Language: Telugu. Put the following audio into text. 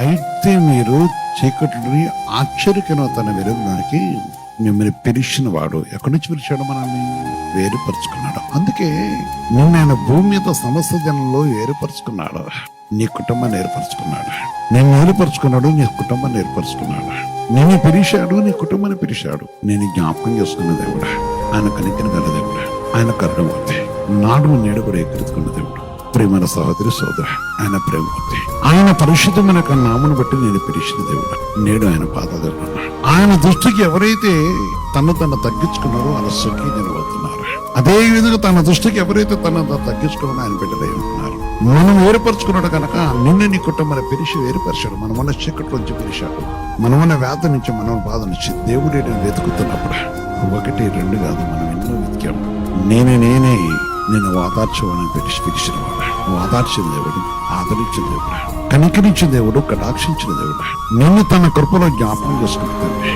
అయితే మీరు చీకటిని ఆశ్చర్యకరమైన తన విరోధానికి మిమ్మల్ని పిలిచిన వాడు ఎక్కడి నుంచి పిలిచాడు? మనల్ని వేరుపరుచుకున్నాడు. అందుకే నిన్న భూమి మీద సమస్త జనంలో వేరుపరుచుకున్నాడు. నీ కుటుంబాన్ని ఏర్పరచుకున్నాడు. నేను ఏర్పరచుకున్నాడు, నీ కుటుంబాన్ని ఏర్పరచుకున్నాడు. నేను పిలిచాడు, నీ కుటుంబాన్ని పిలిచాడు. నేను జ్ఞాపకం చేసుకున్న దేవుడా, ఆయన కనికన గల దేవుడా, ఆయన కరుణమూర్తి, నాడు నేడు కూడా ఎక్కడుకున్న దేవుడు, ప్రేమ సహోదరి సోదర, ఆయన ప్రేమమూర్తి, ఆయన పరిశుద్ధమైన నామను బట్టి నేను పిలిచిన దేవుడు. నేడు ఆయన పాదాలు ఆయన దృష్టికి ఎవరైతే తను తగ్గించుకున్నారో వాళ్ళ సుఖీ నిలబడుతున్నారు. అదే విధంగా తన దృష్టికి ఎవరైతే తన తగ్గించుకున్నారో ఆయన బిడ్డలై ఉంటున్నారు. మనం వేరుపరుచుకున్నాడు కనుక నిన్ను నీ కుటుంబాన్ని పిలిచి వేరుపరిచాడు. మనమన్న చీకట్లోంచి పిలిచాడు. మనమన్న వ్యాధి నుంచి, మన బాధ నుంచి దేవుడు వెతుకుతున్నప్పుడు 1, 2 కాదు, మనం ఎన్నో వెతికాము. నేనే నేను ఓదార్చవని పిలిచిన వాడు, ఓదార్చిన దేవుడు, ఆదరించిన దేవుడు, కనికరించిన దేవుడు, కటాక్షించిన దేవుడు, నిన్ను తన కృపలో జ్ఞాపకం చేసుకుంటుంది.